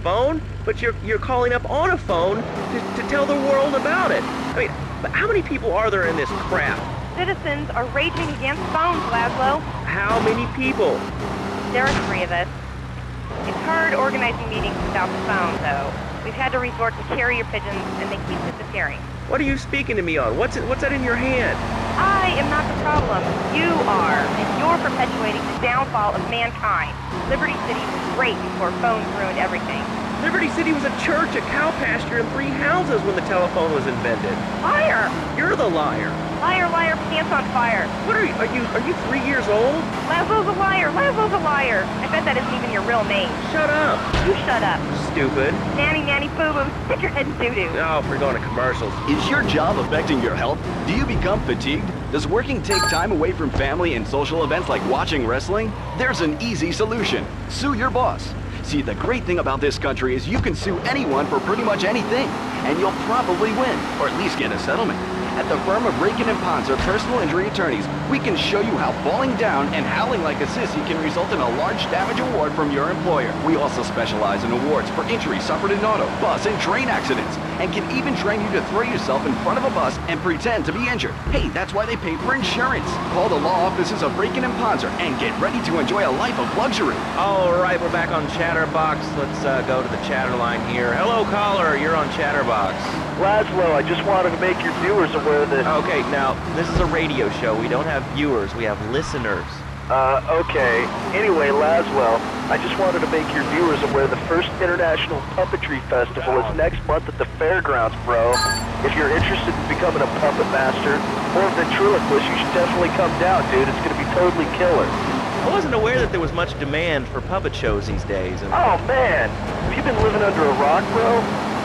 phone, but you're calling up on a phone to tell the world about it. I mean, but how many people are there in this crowd? Citizens are raging against phones, Laszlo. How many people? There are 3 of us. It's hard organizing meetings without the phone, though. We've had to resort to carrier pigeons, and they keep disappearing. What are you speaking to me on? What's that in your hand? I am not the problem. You are, and you're perpetuating the downfall of mankind. Liberty City was great before phones ruined everything. Liberty City was a church, a cow pasture, and 3 houses when the telephone was invented. Liar! You're the liar. Liar, liar, pants on fire. What are you 3 years old? Laszlo's a liar, Laszlo's a liar. I bet that isn't even your real name. Shut up. You shut up. Stupid. Nanny, nanny, boo-boo, stick your head in doo-doo. Oh, we're going to commercials. Is your job affecting your health? Do you become fatigued? Does working take time away from family and social events like watching wrestling? There's an easy solution. Sue your boss. See, the great thing about this country is you can sue anyone for pretty much anything, and you'll probably win, or at least get a settlement. At the firm of Rakin & Ponzer Personal Injury Attorneys, we can show you how falling down and howling like a sissy can result in a large damage award from your employer. We also specialize in awards for injuries suffered in auto, bus, and train accidents, and can even train you to throw yourself in front of a bus and pretend to be injured. Hey, that's why they pay for insurance. Call the law offices of Rakin & Ponzer and get ready to enjoy a life of luxury. All right, we're back on Chatterbox. Let's go to the chatter line here. Hello, caller. You're on Chatterbox. Laszlo, I just wanted to make your viewers aware that... Okay, now, this is a radio show. We don't have viewers. We have listeners. Okay. Anyway, Laszlo, I just wanted to make your viewers aware the first International Puppetry Festival is next month at the fairgrounds, bro. If you're interested in becoming a puppet master or a ventriloquist, you should definitely come down, dude. It's gonna be totally killer. I wasn't aware that there was much demand for puppet shows these days. Oh, man. Have you been living under a rock, bro?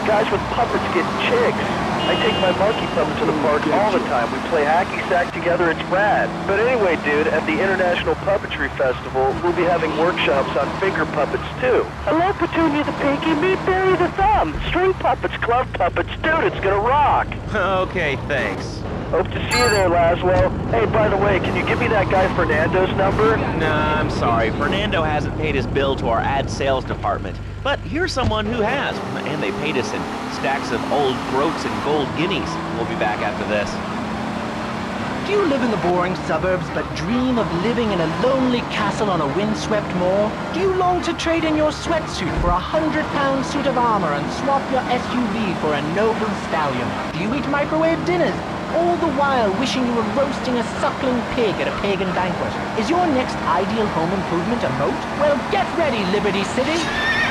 Guys with puppets get chicks. I take my monkey puppet to the park all the time. We play hacky sack together. It's rad. But anyway, dude, at the International Puppetry Festival, we'll be having workshops on finger puppets, too. Hello, Petunia the Pinky. Meet Barry the Thumb. String puppets, glove puppets. Dude, it's gonna rock. Okay, thanks. Hope to see you there, Laszlo. Hey, by the way, can you give me that guy Fernando's number? Nah, I'm sorry. Fernando hasn't paid his bill to our ad sales department. But here's someone who has, and they paid us in stacks of old groats and gold guineas. We'll be back after this. Do you live in the boring suburbs but dream of living in a lonely castle on a windswept moor? Do you long to trade in your sweatsuit for a £100 suit of armor and swap your SUV for a noble stallion? Do you eat microwave dinners, all the while wishing you were roasting a suckling pig at a pagan banquet? Is your next ideal home improvement a moat? Well, get ready, Liberty City!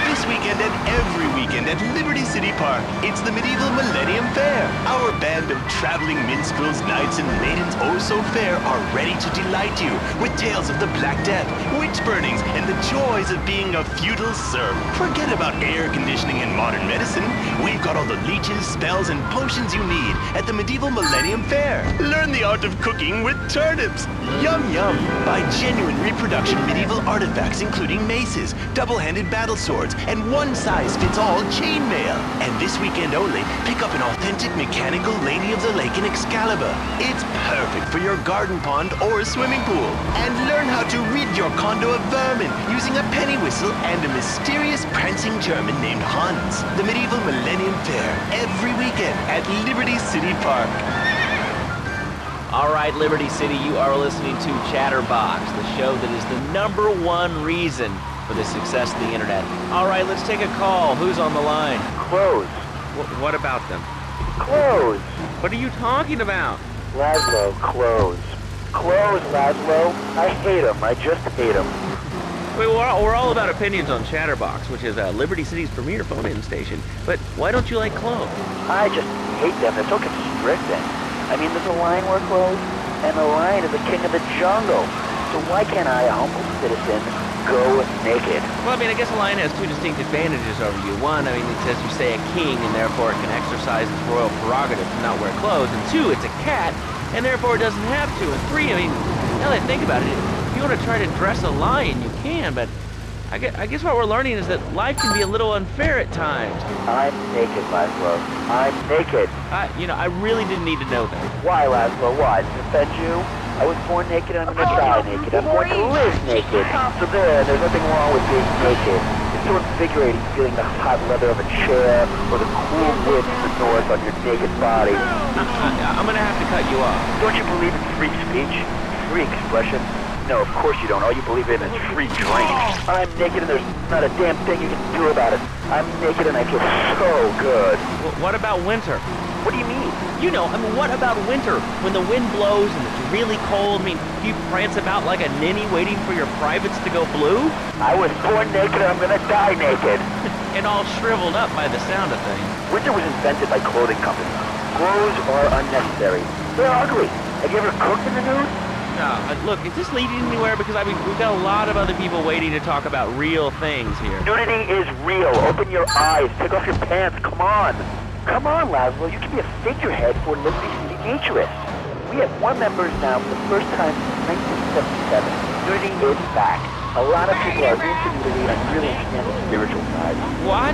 This weekend and every weekend at Liberty City Park, it's the Medieval Millennium Fair. Our band of traveling minstrels, knights, and maidens oh so fair are ready to delight you with tales of the Black Death, witch burnings, and the joys of being a feudal serf. Forget about air conditioning and modern medicine. We've got all the leeches, spells, and potions you need at the Medieval Millennium Fair. Learn the art of cooking with turnips. Yum yum. Buy genuine reproduction medieval artifacts including maces, double-handed battle swords, and one-size-fits-all chainmail. And this weekend only, pick up an authentic mechanical Lady of the Lake in Excalibur. It's perfect for your garden pond or swimming pool. And learn how to rid your condo of vermin using a penny whistle and a mysterious prancing German named Hans. The Medieval Millennium Fair, every weekend at Liberty City Park. All right, Liberty City, you are listening to Chatterbox, the show that is the #1 reason for the success of the internet. All right, let's take a call. Who's on the line? Clothes. What about them? Clothes. What are you talking about? Laszlo, clothes. Clothes, Laszlo. I hate them. I just hate them. Wait, we're all about opinions on Chatterbox, which is Liberty City's premier phone-in station. But why don't you like clothes? I just hate them. They're so constricting. I mean, there's a line where clothes, and the lion is the king of the jungle. So why can't I, a humble citizen, go naked? Well, I mean, I guess a lion has 2 distinct advantages over you. One, I mean, it says you stay a king, and therefore it can exercise its royal prerogative to not wear clothes. And 2, it's a cat, and therefore it doesn't have to. And 3, I mean, now that I think about it, if you want to try to dress a lion, you can, but I guess what we're learning is that life can be a little unfair at times. I'm naked, Laszlo. I'm naked. I really didn't need to know that. Why, Laszlo? Why? Does it offend you? I was born naked and I'm gonna die naked. I'm born to live naked. So there's nothing wrong with being naked. It's so invigorating feeling the hot leather of a chair or the cool wind of the north on your naked body. I'm gonna have to cut you off. Don't you believe in free speech? Free expression? No, of course you don't. All you believe in is free drink. I'm naked and there's not a damn thing you can do about it. I'm naked and I feel so good. What about winter? What do you mean? You know, I mean, what about winter? When the wind blows and it's really cold, I mean, do you prance about like a ninny waiting for your privates to go blue? I was born naked and I'm gonna die naked. And all shriveled up by the sound of things. Winter was invented by clothing companies. Clothes are unnecessary. They're ugly. Have you ever cooked in the nude? No, look, is this leading anywhere? Because I mean, we've got a lot of other people waiting to talk about real things here. Nudity is real. Open your eyes. Take off your pants. Come on. Come on, Laszlo. You can be a figurehead for Liberty City Futurists. We have one members now for the first time since 1977. Nudity is back. A lot of people are into nudity and really understand the spiritual side. What?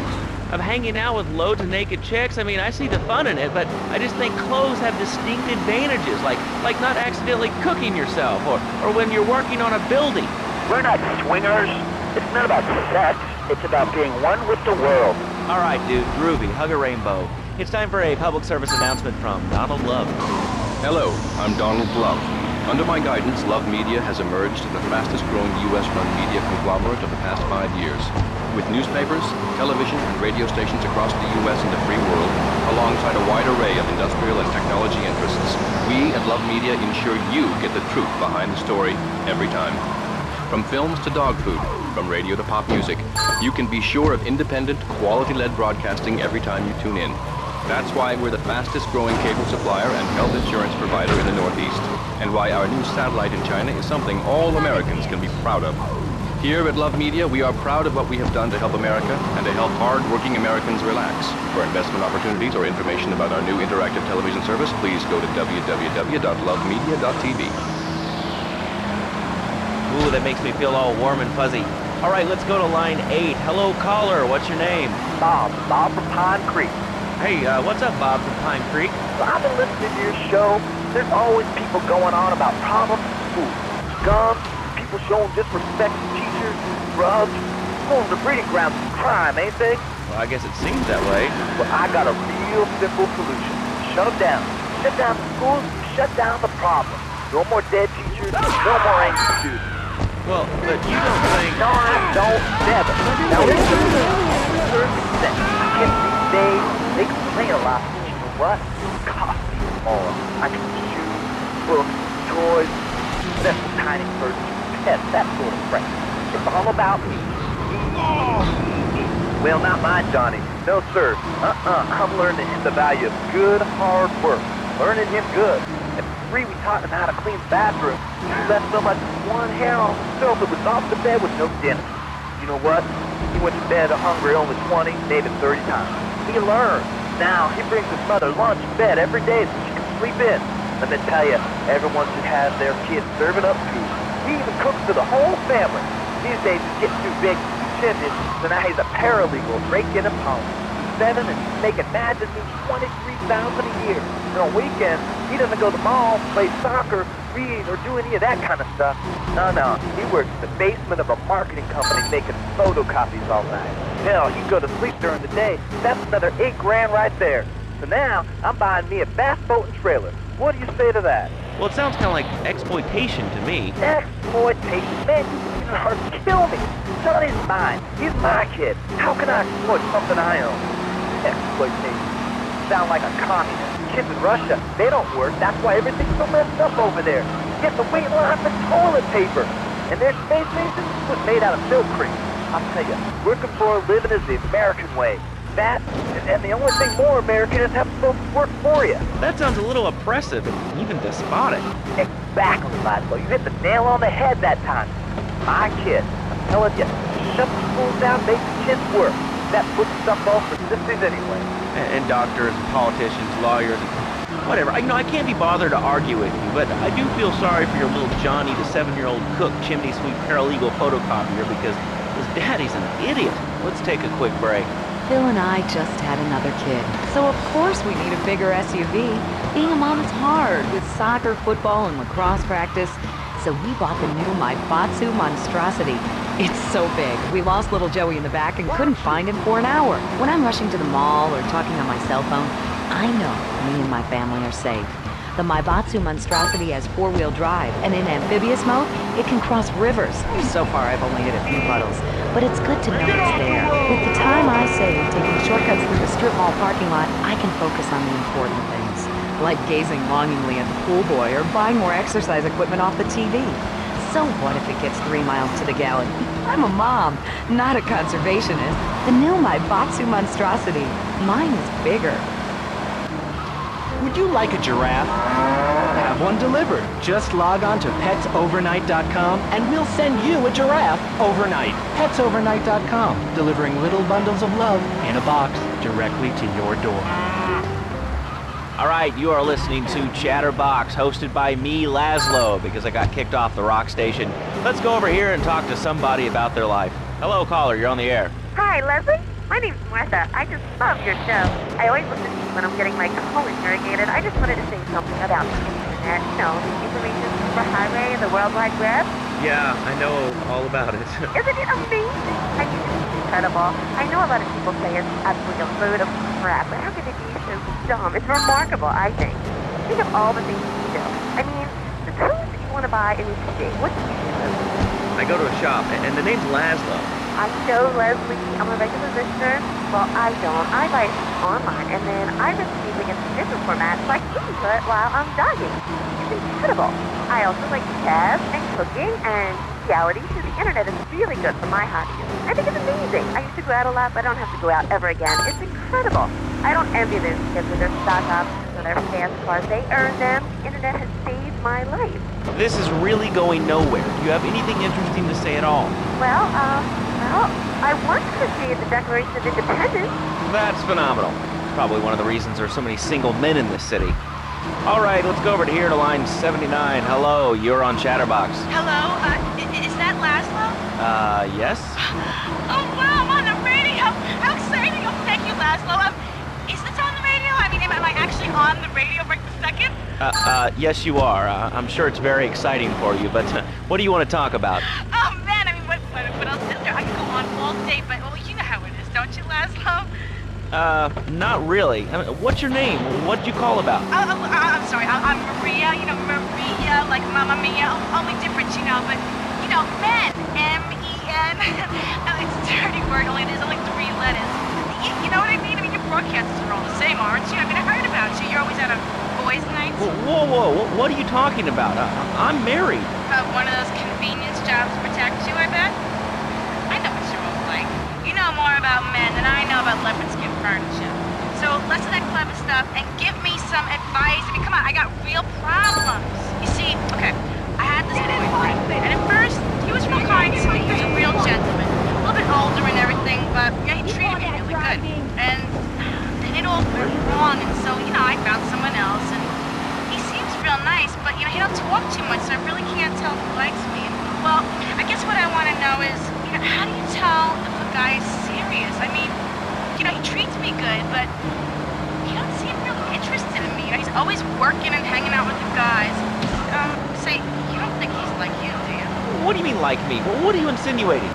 Of hanging out with loads of naked chicks? I mean, I see the fun in it, but I just think clothes have distinct advantages, like not accidentally cooking yourself, or when you're working on a building. We're not swingers. It's not about sex. It's about being one with the world. All right, dude, groovy, hug a rainbow. It's time for a public service announcement from Donald Love. Hello, I'm Donald Love. Under my guidance, Love Media has emerged as the fastest growing U.S.-run media conglomerate of the past 5 years. With newspapers, television, and radio stations across the U.S. and the free world, alongside a wide array of industrial and technology interests, we at Love Media ensure you get the truth behind the story every time. From films to dog food, from radio to pop music, you can be sure of independent, quality-led broadcasting every time you tune in. That's why we're the fastest growing cable supplier and health insurance provider in the Northeast, and why our new satellite in China is something all Americans can be proud of. Here at Love Media, we are proud of what we have done to help America and to help hard-working Americans relax. For investment opportunities or information about our new interactive television service, please go to www.lovemedia.tv. Ooh, that makes me feel all warm and fuzzy. All right, let's go to line 8. Hello, caller. What's your name? Bob from Pine Creek. Hey, what's up, Bob from Pine Creek? So I've been listening to your show. There's always people going on about problems in school. Scum, people showing disrespect to teachers, drugs. Schools are breeding grounds for crime, ain't they? Well, I guess it seems that way. Well, I got a real simple solution. Shut them down. Shut down the schools, shut down the problem. No more dead teachers, no more angry students. Well, but you don't think... No, I don't, never. Now, it's a certain extent. Kids these days, they complain a lot, but you know what? It costs me more. I can shoes, books, toys, special tiny furniture, pets, that sort of crap. It's all about me. Me. Well, not mine, Johnny. No, sir. I'm learning him the value of good, hard work. Learning him good. At 3, we taught him how to clean the bathroom. He left so much one hair on himself that was off the bed with no dinner. You know what? He went to bed hungry only 20, maybe 30 times. He learned. Now, he brings his mother lunch in bed every day so she can sleep in. Let me tell you, everyone should have their kids serving up food. He even cooks for the whole family. These days, he's getting too big to do chimneys, so now he's a paralegal breaking a pony. He's 7 and he's making mad to do $23,000 a year. And on weekends, he doesn't go to the mall, play soccer, read, or do any of that kind of stuff. No. He works in the basement of a marketing company making photocopies all night. Hell, he'd go to sleep during the day. That's another $8 grand right there. So now, I'm buying me a bass boat and trailer. What do you say to that? Well, it sounds kind of like exploitation to me. Exploitation? Man, you even hard to kill me. Johnny's mine. He's my kid. How can I exploit something I own? Exploitation. Sound like a communist. Kids in Russia, they don't work. That's why everything's so messed up over there. You have to wait in line for toilet paper. And their space station was made out of milk cream. I'll tell you, working for a living is the American way. That, and the only thing more American is having folks work for you. That sounds a little oppressive and even despotic. Exactly, Laszlo. You hit the nail on the head that time. My kid, I'm telling you, shut the schools down, make the kids work. That puts stuff off for sisters anyway. And doctors and politicians, lawyers, and whatever. I can't be bothered to argue with you, but I do feel sorry for your little Johnny, the 7-year-old cook, chimney sweep, paralegal photocopier, because his daddy's an idiot. Let's take a quick break. Phil and I just had another kid, so of course we need a bigger SUV. Being a mom is hard, with soccer, football, and lacrosse practice. So we bought the new Maibatsu monstrosity. It's so big. We lost little Joey in the back and couldn't find him for an hour. When I'm rushing to the mall or talking on my cell phone, I know me and my family are safe. The Maibatsu monstrosity has four-wheel drive, and in amphibious mode, it can cross rivers. So far, I've only hit a few puddles, but it's good to know it's there. With the time I save taking shortcuts through the strip mall parking lot, I can focus on the important things, like gazing longingly at the pool boy or buying more exercise equipment off the TV. So what if it gets 3 miles to the gallon? I'm a mom, not a conservationist. The new Maibatsu monstrosity. Mine is bigger. Would you like a giraffe? Have one delivered. Just log on to petsovernight.com and we'll send you a giraffe overnight. Petsovernight.com, delivering little bundles of love in a box directly to your door. All right, you are listening to Chatterbox, hosted by me, Laszlo, because I got kicked off the rock station. Let's go over here and talk to somebody about their life. Hello, caller, you're on the air. Hi, Leslie. My name's Martha. I just love your show. I always listen to you when I'm getting my colon irrigated. I just wanted to say something about the internet. You know, the information superhighway and the World Wide Web. Yeah, I know all about it. Isn't it amazing? I mean, it's incredible. I know a lot of people say it's absolutely a load of crap, but how can it be so dumb? It's remarkable, I think. Think of all the things you do. I mean, suppose you want to buy a new TV. What do you do? I go to a shop, and the name's Laszlo. I know, Leslie. I'm a regular listener. Well, I don't. I buy it online, and then I receive it in different formats like input while I'm jogging. It's incredible. I also like jazz and cooking and reality, so the internet is really good for my hobbies. I think it's amazing. I used to go out a lot, but I don't have to go out ever again. It's incredible. I don't envy those kids with their stock options or their fast cars. They earn them. The internet has saved my life. This is really going nowhere. Do you have anything interesting to say at all? Well, I once appreciated the Declaration of Independence. That's phenomenal. It's probably one of the reasons there's so many single men in this city. All right, let's go over to here to line 79. Hello, you're on Chatterbox. Hello, is that Laszlo? Yes? Oh, wow, I'm on the radio. How exciting. Oh, thank you, Laszlo. Is this on the radio? I mean, am I actually on the radio right this second? Yes, you are. I'm sure it's very exciting for you, but what do you want to talk about? Oh, man, I mean, what else is there? I can go on all day, but, well, you know how it is, don't you, Laszlo? Not really. What's your name? What'd you call about? I'm sorry, I'm Maria, you know, Maria, like Mamma Mia, only different, you know, but, you know, men, M-E-N, it's a dirty word, there's only 3 letters. You know what I mean? I mean, your broadcasts are all the same, aren't you? I mean, I heard about you. You're always out of boys' nights. Whoa, what are you talking about? I'm married. One of those convenience jobs to protect you, I bet? I know what you're all like. You know more about men than I know about leopard skin furniture. So less of that clever stuff and give me some advice. I mean, come on, I got real problems. You see, okay, I had this boyfriend, and at first, he was real kind to me. He was a real gentleman. A little bit older and everything, but yeah, he treated me really good. And then it all went wrong, and so, you know, I found someone else, and he seems real nice, but, you know, he don't talk too much, so I really can't tell if he likes me. And, well, I guess what I want to know is, you know, how do you tell if a guy is serious? I mean, you know, he treats me good, but he don't seem really interested in me. You know, he's always working and hanging out with the guys. Say, you don't think he's like you, do you? What do you mean, like me? What are you insinuating?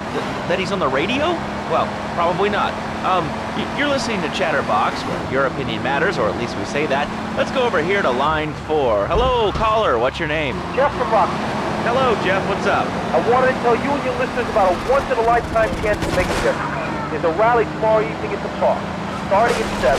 That he's on the radio? Well, probably not. You're listening to Chatterbox, where your opinion matters, or at least we say that. Let's go over here to line 4. Hello, caller. What's your name? Jeff from Rockstar. Hello, Jeff. What's up? I wanted to tell you and your listeners about a once-in-a-lifetime chance to make a difference. There's a rally tomorrow evening at the park, starting at 7.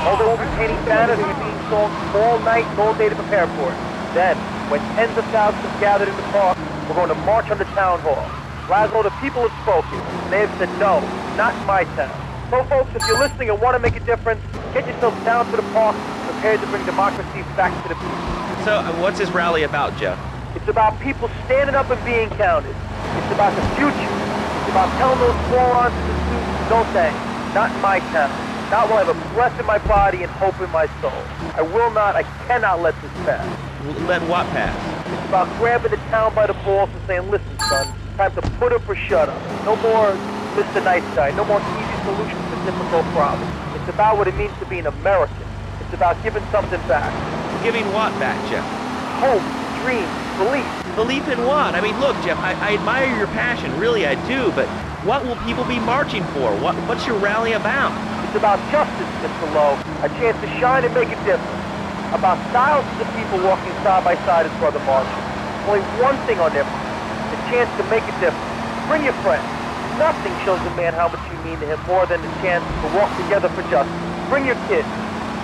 Although we'll be painting banners and being songs all night and all day to prepare for it. Then, when tens of thousands have gathered in the park, we're going to march on the town hall. Laszlo, the people have spoken. They have said no, not in my town. So, folks, if you're listening and want to make a difference, get yourself down to the park, prepared to bring democracy back to the people. So, what's this rally about, Jeff? It's about people standing up and being counted. It's about the future. It's about telling those morons in the suits, no thanks, not in my town. Not while I have a breath in my body and hope in my soul. I cannot let this pass. Let what pass? It's about grabbing the town by the balls and saying, listen, son, time to put up or shut up. No more Mr. Nice Guy. No more easy solutions to difficult problems. It's about what it means to be an American. It's about giving something back. Giving what back, Jeff? Hope, dreams, belief. Belief in what? I mean, look, Jeff, I admire your passion, really I do, but what will people be marching for? What's your rally about? It's about justice, Mr. Lowe. A chance to shine and make a difference. About thousands of people walking side by side as brother marches. Only one thing on their mind. The chance to make a difference. Bring your friends. Nothing shows a man how much you mean to him more than the chance to walk together for justice. Bring your kids.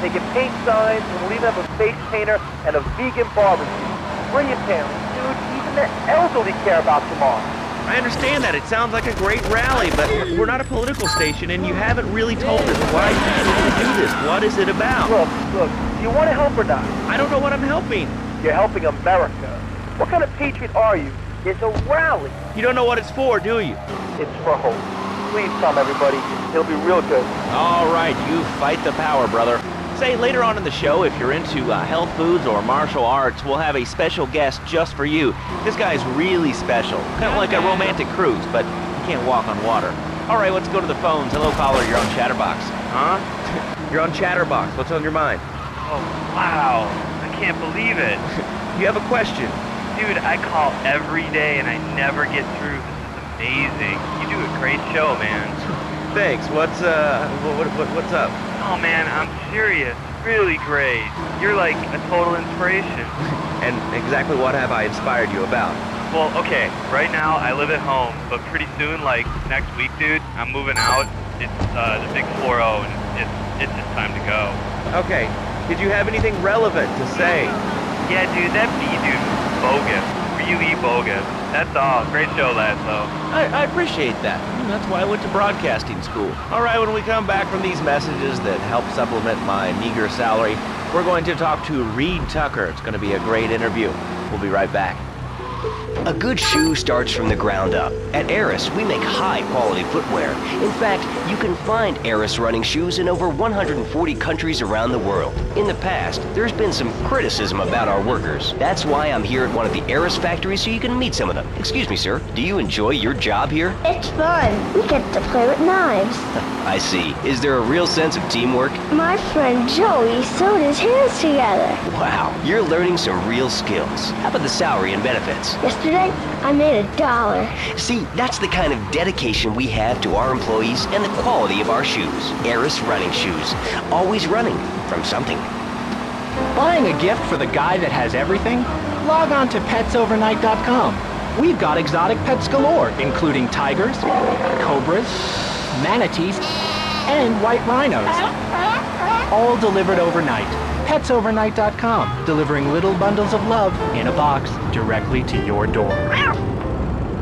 They can paint signs, and we'll even have a face painter and a vegan barbecue. Bring your parents, dude. Even the elderly care about tomorrow. I understand that. It sounds like a great rally, but we're not a political station, and you haven't really told us why you need to do this. What is it about? Look, do you want to help or not? I don't know what I'm helping. You're helping America. What kind of patriot are you? It's a rally. You don't know what it's for, do you? It's for hope. Please come, everybody. It'll be real good. All right, you fight the power, brother. Say, later on in the show, if you're into health foods or martial arts, we'll have a special guest just for you. This guy's really special. Kind of like a romantic cruise, but you can't walk on water. All right, let's go to the phones. Hello, caller, you're on Chatterbox. Huh? You're on Chatterbox. What's on your mind? Oh, wow. I can't believe it. You have a question? Dude, I call every day and I never get through. This is amazing. You do a great show, man. Thanks. What's up? Oh, man, I'm serious. Really great. You're like a total inspiration. And exactly what have I inspired you about? Well, okay, right now I live at home, but pretty soon, like next week, dude, I'm moving out. It's the big 4-0, and it's just time to go. Okay. Did you have anything relevant to say? Yeah, dude, that bee dude was bogus. Really bogus. That's all. Great show, Laszlo. I appreciate that. That's why I went to broadcasting school. All right, when we come back from these messages that help supplement my meager salary, we're going to talk to Reed Tucker. It's going to be a great interview. We'll be right back. A good shoe starts from the ground up. At Eris, we make high-quality footwear. In fact, you can find Eris running shoes in over 140 countries around the world. In the past, there's been some criticism about our workers. That's why I'm here at one of the Eris factories so you can meet some of them. Excuse me, sir. Do you enjoy your job here? It's fun. We get to play with knives. I see. Is there a real sense of teamwork? My friend Joey sewed his hands together. Wow, you're learning some real skills. How about the salary and benefits? Yesterday, I made $1. See, that's the kind of dedication we have to our employees and the quality of our shoes. Eris running shoes. Always running from something. Buying a gift for the guy that has everything? Log on to petsovernight.com. We've got exotic pets galore, including tigers, cobras, manatees, and white rhinos. All delivered overnight. petsovernight.com, delivering little bundles of love in a box directly to your door.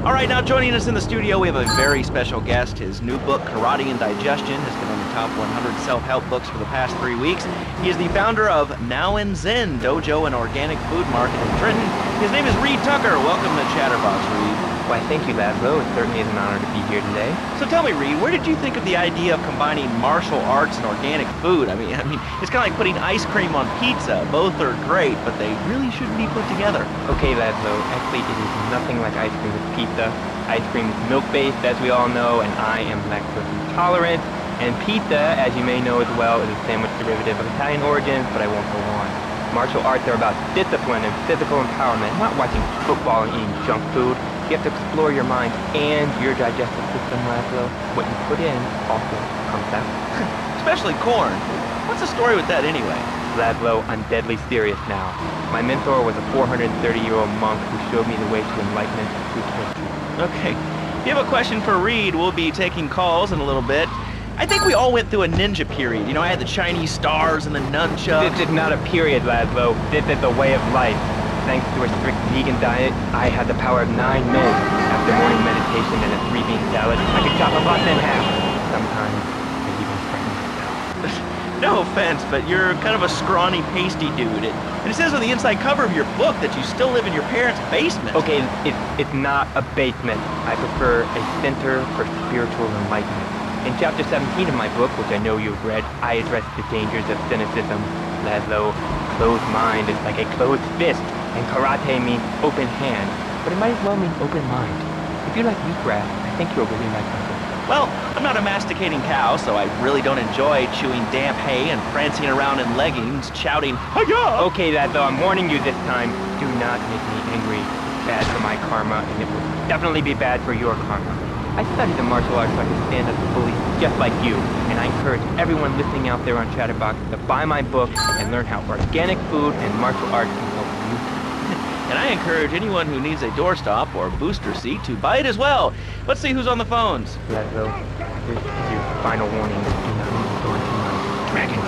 All right, now joining us in the studio, we have a very special guest. His new book, Karate and Digestion, has been on the top 100 self-help books for the past 3 weeks. He is the founder of Now and Zen Dojo and Organic Food Market in Trenton. His name is Reed Tucker. Welcome to Chatterbox, Reed. Why, thank you, Laszlo. It certainly is an honor to be here today. So tell me, Reed, where did you think of the idea of combining martial arts and organic food? I mean, it's kind of like putting ice cream on pizza. Both are great, but they really shouldn't be put together. Okay, Laszlo. Actually, it is nothing like ice cream with pizza. Ice cream is milk-based, as we all know, and I am lactose intolerant. And pizza, as you may know as well, is a sandwich derivative of Italian origins, but I won't go on. Martial arts are about discipline and physical empowerment, not watching football and eating junk food. You have to explore your mind and your digestive system, Laszlo. What you put in also comes out. Especially corn. What's the story with that anyway? Laszlo, I'm deadly serious now. My mentor was a 430-year-old monk who showed me the way to enlightenment through torture. Okay. If you have a question for Reed, we'll be taking calls in a little bit. I think we all went through a ninja period. You know, I had the Chinese stars and the nunchucks. This is not a period, Laszlo. This is a way of life. Thanks to a strict vegan diet, I had the power of 9 men. After morning meditation and a 3-bean salad, I could chop a button in half. Sometimes, I even frighten myself. No offense, but you're kind of a scrawny, pasty dude. And it says on the inside cover of your book that you still live in your parents' basement. Okay, it's not a basement. I prefer a center for spiritual enlightenment. In chapter 17 of my book, which I know you've read, I address the dangers of cynicism. Laszlo, closed mind is like a closed fist. And karate means open hand, but it might as well mean open mind. If you like wheatgrass, I think you'll really like my book. Well, I'm not a masticating cow, so I really don't enjoy chewing damp hay and prancing around in leggings, shouting, "Hi-ya!" Okay, lad, though, I'm warning you this time. Do not make me angry. It's bad for my karma, and it will definitely be bad for your karma. I studied the martial arts so I can stand up to bullies just like you, and I encourage everyone listening out there on Chatterbox to buy my book and learn how organic food and martial arts can help you. And I encourage anyone who needs a doorstop or booster seat to buy it as well. Let's see who's on the phones. Lad, though, this is your final warning. Do not leave the door tonight. Dragons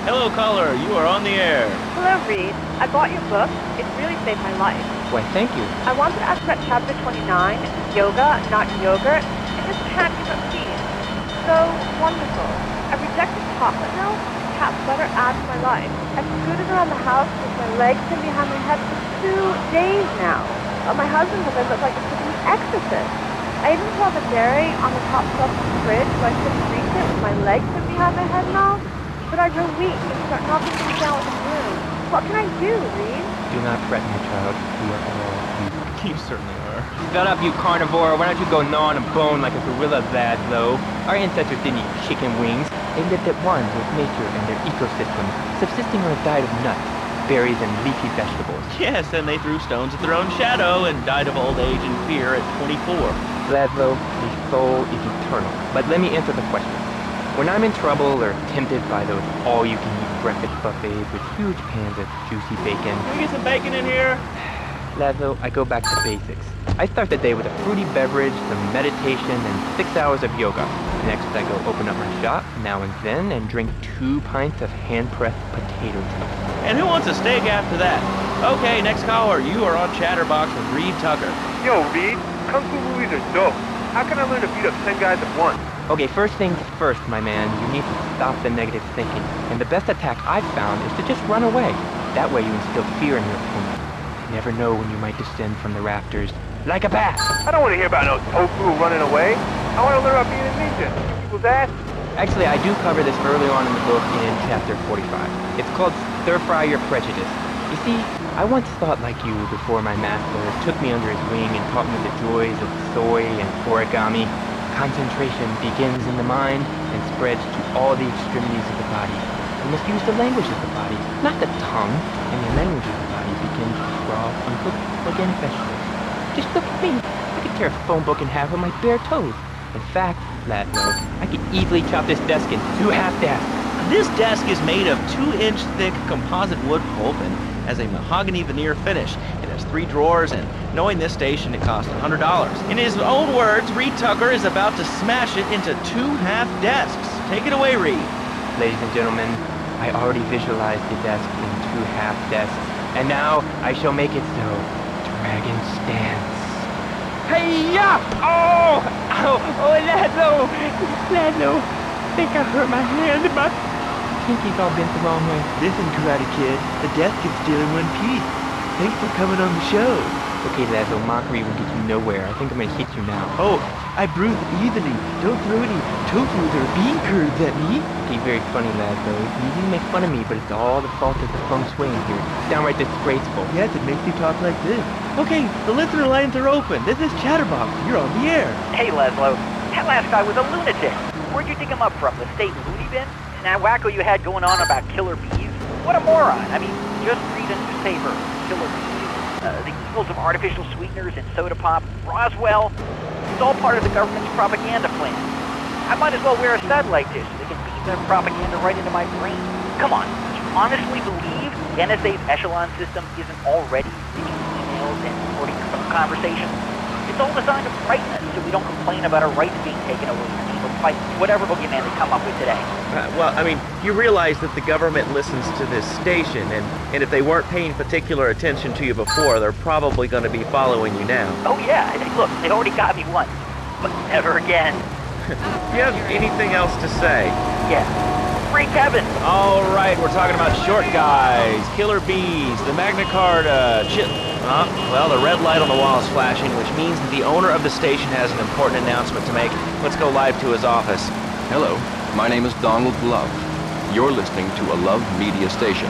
Hello, caller. You are on the air. Hello, Reed. I bought your book. It really saved my life. Why, thank you. I wanted to ask about chapter 29, yoga, not yogurt. It just can't give up peace. So wonderful. I rejected chocolate milk. Cat butter adds to my life. I've scooted around the house with my legs pinned behind my head for 2 days now. My husband says I look like a freaking exorcist. I even put on the dairy on the top shelf of the fridge so I couldn't reach it with my legs pinned behind my head and all. But I grow weak and start knocking things down with a broom. What can I do, Reed? Do not fret, my child. We are all weak. You certainly are. Shut up, you carnivore. Why don't you go gnaw on a bone like a gorilla, lad, though? Our ancestors didn't eat chicken wings. They lived at one with nature and their ecosystem, subsisting on a diet of nuts, berries, and leafy vegetables. Yes, and they threw stones at their own shadow and died of old age and fear at 24. Laszlo, the soul is eternal. But let me answer the question. When I'm in trouble or tempted by those all-you-can-eat breakfast buffets with huge pans of juicy bacon... Can we get some bacon in here? Laszlo, I go back to basics. I start the day with a fruity beverage, some meditation, and 6 hours of yoga. Next, I go open up my shop, now and then, and drink 2 pints of hand-pressed potato juice. And who wants a steak after that? Okay, next caller, you are on Chatterbox with Reed Tucker. Yo, Reed, Kung Fu movies are dope. How can I learn to beat up 10 guys at once? Okay, first things first, my man. You need to stop the negative thinking. And the best attack I've found is to just run away. That way you instill fear in your opponent. You never know when you might descend from the rafters. Like a bat! I don't want to hear about no tofu running away. I want to learn about being a ninja. People's ass. Actually, I do cover this early on in the book in chapter 45. It's called Stir Fry Your Prejudice. You see, I once thought like you before my master took me under his wing and taught me the joys of soy and origami. Concentration begins in the mind and spreads to all the extremities of the body. You must use the language of the body, not the tongue, and the language of the body begins to raw, uncooked, organic vegetables. Just look at me. I could tear a phone book in half with my bare toes. In fact, Laszlo, I could easily chop this desk in 2 half desks. This desk is made of 2-inch thick composite wood pulp and has a mahogany veneer finish. It has 3 drawers, and knowing this station, it cost $100. In his own words, Reed Tucker is about to smash it into 2 half desks. Take it away, Reed. Ladies and gentlemen, I already visualized the desk in 2 half desks, and now I shall make it so. Dragon stance. Hey-ya! Oh! Ow! Oh, Laszlo! Laszlo! I think I hurt my hand. My pinky's all bent the wrong way. Listen, Karate Kid, the death gets still in one piece. Thanks for coming on the show. Okay, Laszlo, mockery will get you nowhere. I think I'm gonna hit you now. Oh, I bruise easily. Don't throw any tofus or bean curds at me. Okay, very funny, Laszlo. You can make fun of me, but it's all the fault of the feng shui in here. It's downright disgraceful. Yes, it makes you talk like this. Okay, the listener lines are open. This is Chatterbox. You're on the air. Hey, Laszlo. That last guy was a lunatic. Where'd you dig him up from? The state loony bin? And that wacko you had going on about killer bees? What a moron. I mean, just read a newspaper. Killer bees. The evils of artificial sweeteners and soda pop, Roswell. It's all part of the government's propaganda plan. I might as well wear a satellite dish so they can beam their propaganda right into my brain. Come on, do you honestly believe the NSA's echelon system isn't already leaking emails and recording phone conversations? It's all designed to frighten us so we don't complain about our rights being taken away in the name of fight whatever boogeyman they come up with today. Well, I mean, you realize that the government listens to this station, and if they weren't paying particular attention to you before, they're probably going to be following you now. Oh yeah, look, they already got me once, but never again. Do you have anything else to say? Yeah. Free Kevin! All right, we're talking about short guys, killer bees, the Magna Carta, well, the red light on the wall is flashing, which means that the owner of the station has an important announcement to make. Let's go live to his office. Hello, my name is Donald Love. You're listening to a Love Media station.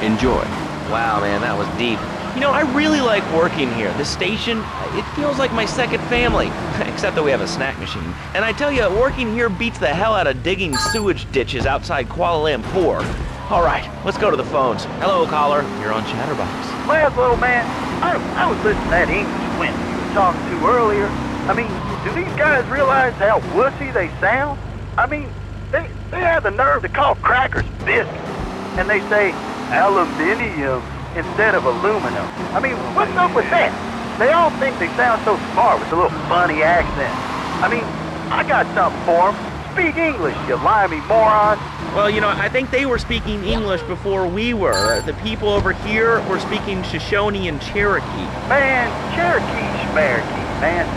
Enjoy. Wow, man, that was deep. You know, I really like working here. The station, it feels like my second family. Except that we have a snack machine. And I tell you, working here beats the hell out of digging sewage ditches outside Kuala Lumpur. All right, let's go to the phones. Hello, caller. You're on Chatterbox. Well, little man, I was listening to that English wind you were talking to earlier. I mean, do these guys realize how wussy they sound? I mean, they have the nerve to call crackers biscuits. And they say aluminium instead of aluminum. I mean, what's up with that? They all think they sound so smart with a little funny accent. I mean, I got something for them. Speak English, you limey moron. Well, you know, I think they were speaking English before we were. The people over here were speaking Shoshone and Cherokee. Man, Cherokee, Schmerokee, man.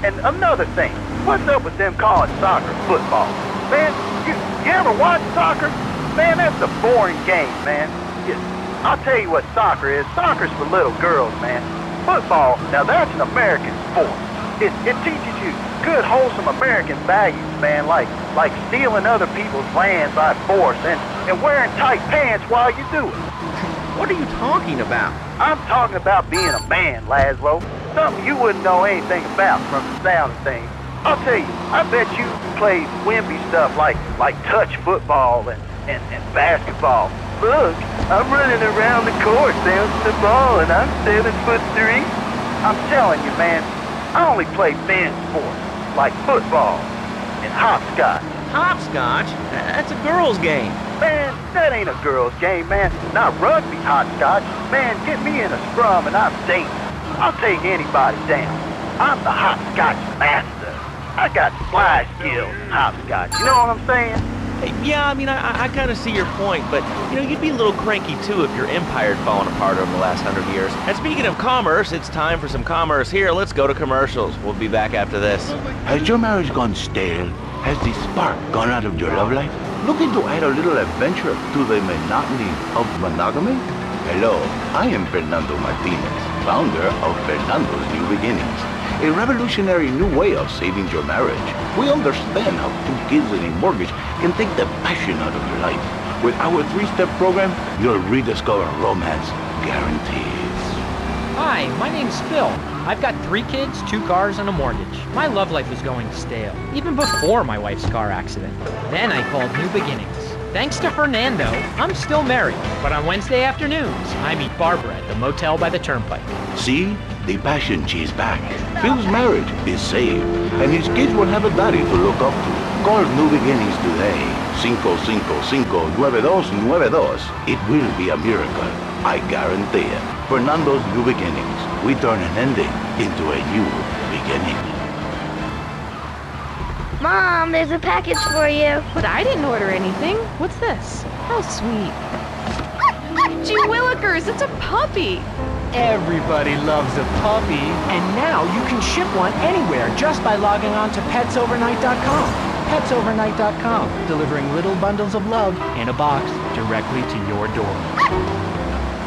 And another thing, what's up with them calling soccer football? Man, you ever watch soccer? Man, that's a boring game, man. I'll tell you what soccer is. Soccer's for little girls, man. Football, now that's an American sport. It teaches you good, wholesome American values, man, like stealing other people's land by force and wearing tight pants while you do it. What are you talking about? I'm talking about being a man, Laszlo. Something you wouldn't know anything about from the sound of things. I'll tell you, I bet you play wimpy stuff like touch football and basketball. Look, I'm running around the court bouncing the ball and I'm 7'3". I'm telling you, man, I only play men's sports like football and hopscotch. Hopscotch? That's a girl's game. Man, that ain't a girl's game, man. Not rugby hopscotch. Man, get me in a scrum and I'm dangerous. I'll take anybody down. I'm the hopscotch master. I got fly skills in hopscotch. You know what I'm saying? Yeah, I mean, I kind of see your point, but, you know, you'd be a little cranky, too, if your empire had fallen apart over the last 100 years. And speaking of commerce, it's time for some commerce here. Let's go to commercials. We'll be back after this. Has your marriage gone stale? Has the spark gone out of your love life? Looking to add a little adventure to the monotony of monogamy? Hello, I am Fernando Martinez, founder of Fernando's New Beginnings, a revolutionary new way of saving your marriage. We understand how 2 kids and a mortgage can take the passion out of your life. With our 3-step program, you'll rediscover romance guarantees. Hi, my name's Phil. I've got 3 kids, 2 cars, and a mortgage. My love life was going stale, even before my wife's car accident. Then I called New Beginnings. Thanks to Fernando, I'm still married, but on Wednesday afternoons, I meet Barbara at the motel by the turnpike. See? The passion she's back. Phil's marriage is saved, and his kids will have a daddy to look up to. Call New Beginnings today. 555-9292. It will be a miracle. I guarantee it. Fernando's New Beginnings. We turn an ending into a new beginning. Mom, there's a package for you. But I didn't order anything. What's this? How sweet. Gee willikers, it's a puppy. Everybody loves a puppy. And now you can ship one anywhere just by logging on to petsovernight.com. Petsovernight.com, delivering little bundles of love in a box directly to your door.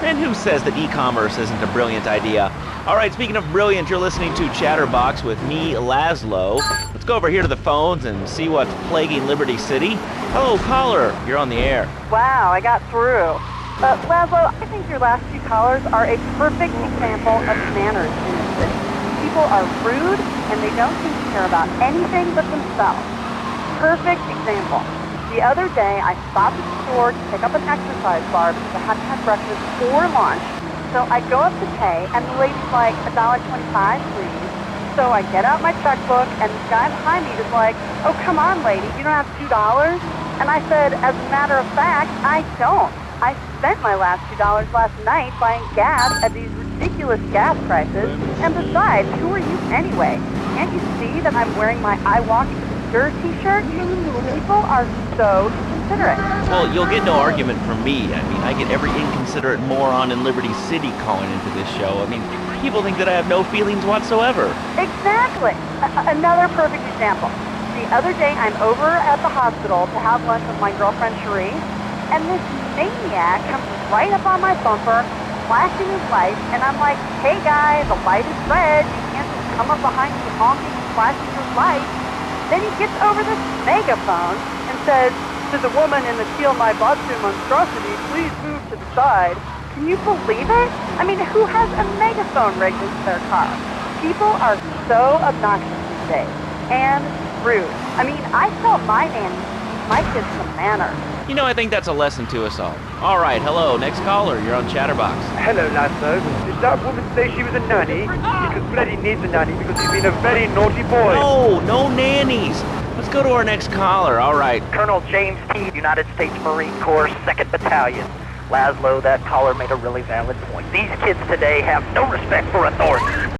And who says that e-commerce isn't a brilliant idea? All right, speaking of brilliant, you're listening to Chatterbox with me, Laszlo. Let's go over here to the phones and see what's plaguing Liberty City. Hello, caller. You're on the air. Wow, I got through. Laszlo, I think your last 2 callers are a perfect example of manners in this city. People are rude, and they don't seem to care about anything but themselves. Perfect example. The other day, I stopped at the store to pick up an exercise bar because I hadn't had breakfast or lunch. So I go up to pay, and the lady's like, $1.25, please. So I get out my checkbook, and the guy behind me is like, oh, come on, lady, you don't have $2? And I said, as a matter of fact, I don't. I spent my last $2 last night buying gas at these ridiculous gas prices. And besides, who are you anyway? Can't you see that I'm wearing my I Walk to the Stir t-shirt? People are so inconsiderate. Well, you'll get no argument from me. I mean, I get every inconsiderate moron in Liberty City calling into this show. I mean, people think that I have no feelings whatsoever. Exactly. Another perfect example. The other day, I'm over at the hospital to have lunch with my girlfriend, Cherie, and this maniac comes right up on my bumper, flashing his lights, and I'm like, hey guy, the light is red, you can't just come up behind me honking and flashing your lights. Then he gets over this megaphone and says, to the woman in the Steal My Batsu monstrosity, please move to the side. Can you believe it? I mean, who has a megaphone rigged into their car? People are so obnoxious these days. And rude. I mean, I tell my nanny to teach my kids some manners. You know, I think that's a lesson to us all. All right, hello, next caller. You're on Chatterbox. Hello, Lasso. Did that woman say she was a nanny? Because Freddy needs a nanny because he's been a very naughty boy. No nannies. Let's go to our next caller. All right. Colonel James T., United States Marine Corps, 2nd Battalion. Laszlo, that caller made a really valid point. These kids today have no respect for authority.